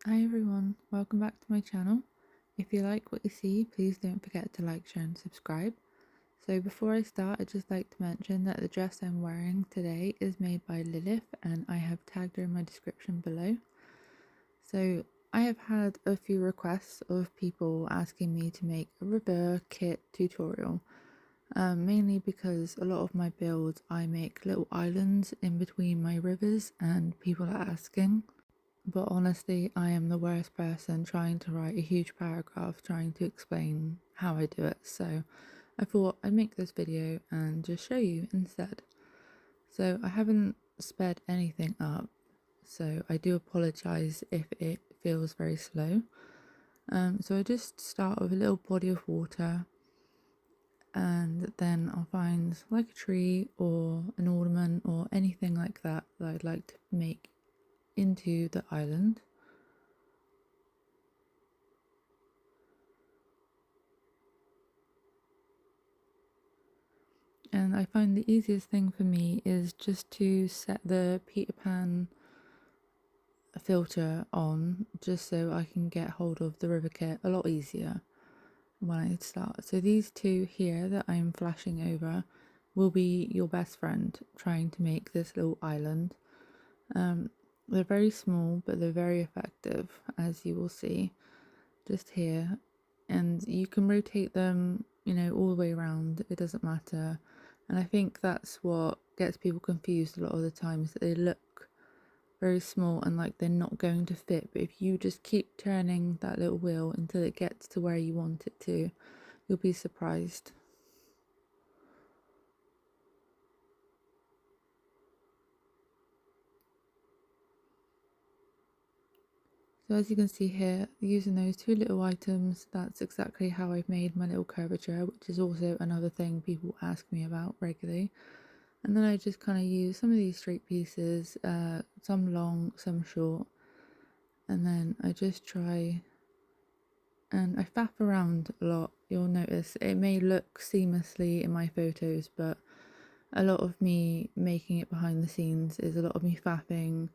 Hi everyone, welcome back to my channel. If you like what you see, please don't forget to like, share and subscribe. So before I start, I'd just like to mention that the dress I'm wearing today is made by Lilith and I have tagged her in my description below. So I have had a few requests of people asking me to make a river kit tutorial. Mainly because a lot of my builds I make little islands in between my rivers and people are asking. But honestly, I am the worst person trying to write a huge paragraph trying to explain how I do it. So I thought I'd make this video and just show you instead. So I haven't sped anything up, so I do apologise if it feels very slow. So I just start with a little body of water, and then I'll find like a tree or an ornament or anything like that that I'd like to make into the island. And I find the easiest thing for me is just to set the Peter Pan filter on, just so I can get hold of the river kit a lot easier when I start. So these two here that I'm flashing over will be your best friend trying to make this little island. They're very small, but they're very effective, as you will see just here. And you can rotate them, all the way around. It doesn't matter. And I think that's what gets people confused a lot of the times, that they look very small and like they're not going to fit. But if you just keep turning that little wheel until it gets to where you want it to, you'll be surprised. So as you can see here, using those two little items, that's exactly how I've made my little curvature, which is also another thing people ask me about regularly. And then I just kind of use some of these straight pieces, some long, some short, and then I just try and I faff around a lot. You'll notice it may look seamlessly in my photos, but a lot of me making it behind the scenes is a lot of me faffing,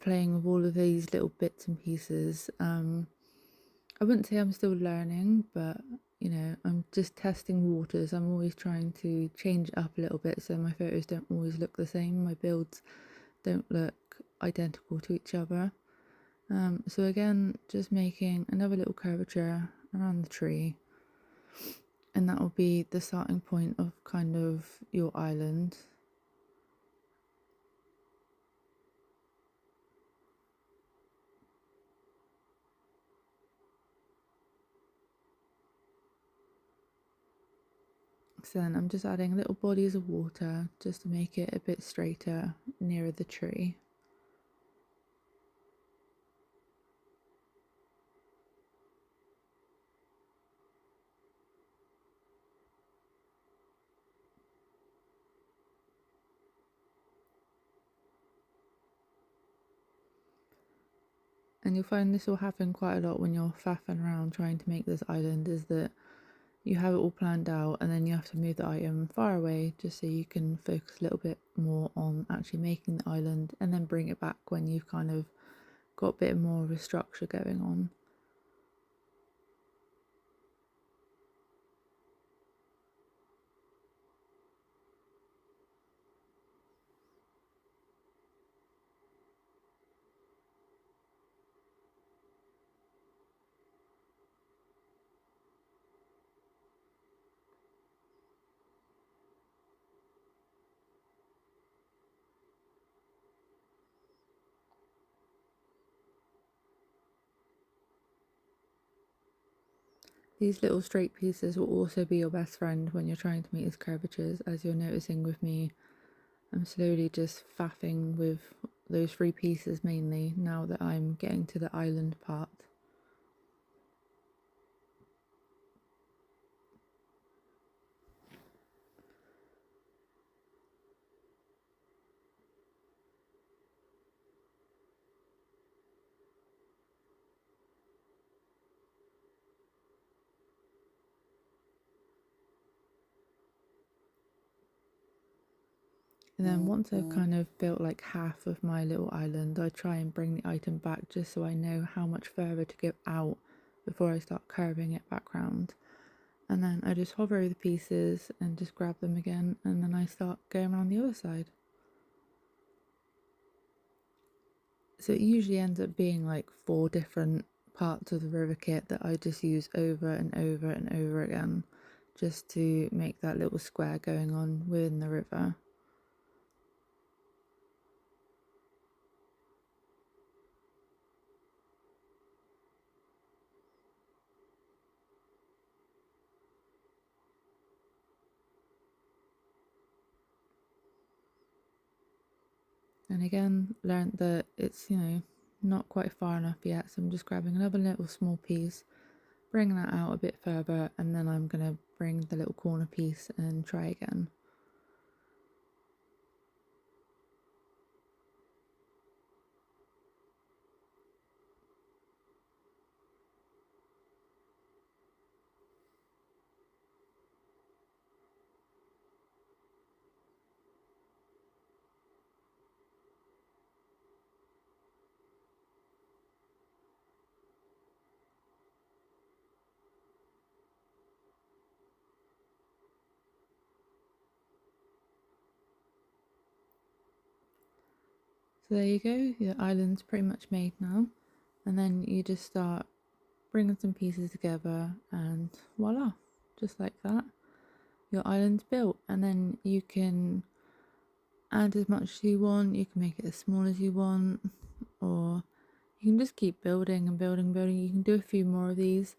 playing with all of these little bits and pieces. I wouldn't say I'm still learning, but I'm just testing waters. I'm always trying to change it up a little bit so my photos don't always look the same. My builds don't look identical to each other. So again, just making another little curvature around the tree, and that will be the starting point of kind of your island. So then I'm just adding little bodies of water just to make it a bit straighter nearer the tree. And you'll find this will happen quite a lot when you're faffing around trying to make this island, is that you have it all planned out and then you have to move the item far away just so you can focus a little bit more on actually making the island, and then bring it back when you've kind of got a bit more of a structure going on. These little straight pieces will also be your best friend when you're trying to make these curvatures. As you're noticing with me, I'm slowly just faffing with those three pieces mainly now that I'm getting to the island part. And then once I've kind of built like half of my little island, I try and bring the item back just so I know how much further to go out before I start curving it back round. And then I just hover over the pieces and just grab them again, and then I start going around the other side. So it usually ends up being like 4 different parts of the river kit that I just use over and over and over again, just to make that little square going on within the river. And again, learned that it's, not quite far enough yet, so I'm just grabbing another little small piece, bringing that out a bit further, and then I'm going to bring the little corner piece and try again. So there you go, your island's pretty much made now, and then you just start bringing some pieces together, and voila, just like that, your island's built. And then you can add as much as you want, you can make it as small as you want, or you can just keep building and building and building. You can do a few more of these.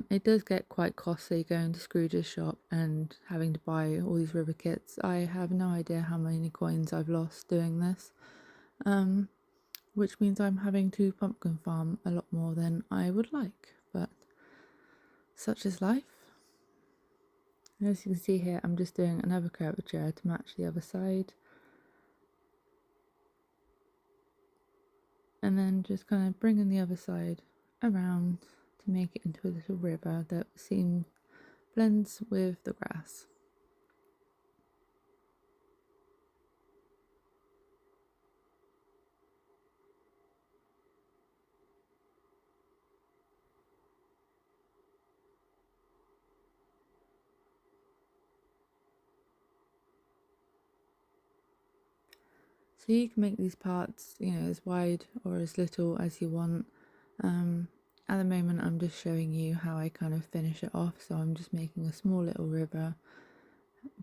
It does get quite costly going to Scrooge's shop and having to buy all these river kits. I have no idea how many coins I've lost doing this, which means I'm having to pumpkin farm a lot more than I would like, but such is life. And as you can see here, I'm just doing another curvature to match the other side. And then just kind of bringing the other side around to make it into a little river that blends with the grass. So you can make these parts, as wide or as little as you want. At the moment, I'm just showing you how I kind of finish it off. So I'm just making a small little river,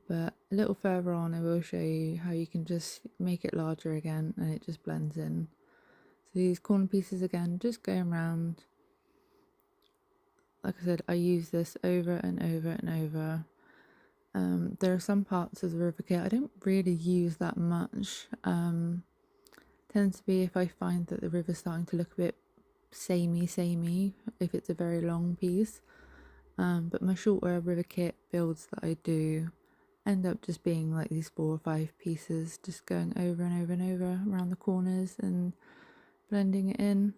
but a little further on, I will show you how you can just make it larger again and it just blends in. So these corner pieces again, just going around. Like I said, I use this over and over and over. There are some parts of the river kit I don't really use that much. Tends to be if I find that the river's starting to look a bit samey if it's a very long piece. But my shorter river kit builds that I do end up just being like these 4 or 5 pieces, just going over and over and over around the corners and blending it in.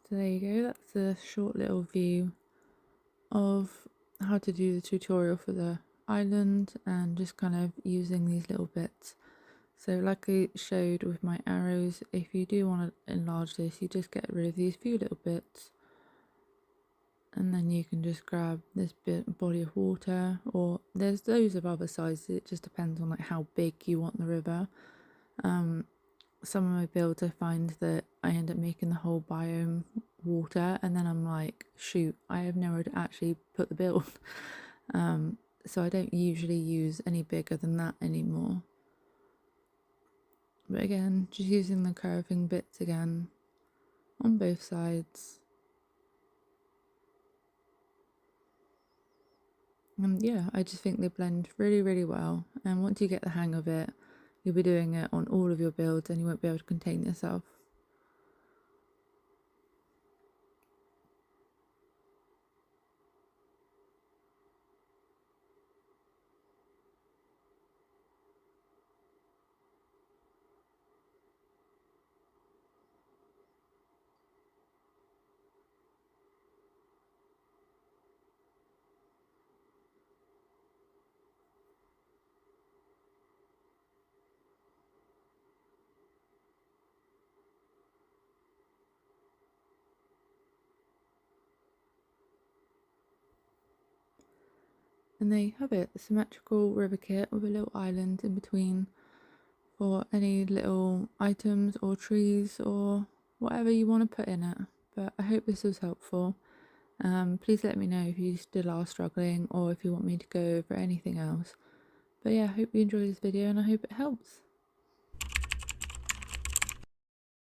So there you go, that's a short little view of how to do the tutorial for the island and just kind of using these little bits. So like I showed with my arrows, if you do want to enlarge this, you just get rid of these few little bits, and then you can just grab this body of water, or there's loads of other sizes. It just depends on like how big you want the river. Some of my builds I find that I end up making the whole biome water, and then I'm like, shoot, I have nowhere to actually put the build. So I don't usually use any bigger than that anymore. But again, just using the curving bits again on both sides. And yeah, I just think they blend really, really well. And once you get the hang of it, you'll be doing it on all of your builds and you won't be able to contain yourself. and there you have it, the symmetrical river kit with a little island in between for any little items or trees or whatever you want to put in it. But I hope this was helpful. Please let me know if you still are struggling or if you want me to go over anything else. But yeah, I hope you enjoyed this video and I hope it helps.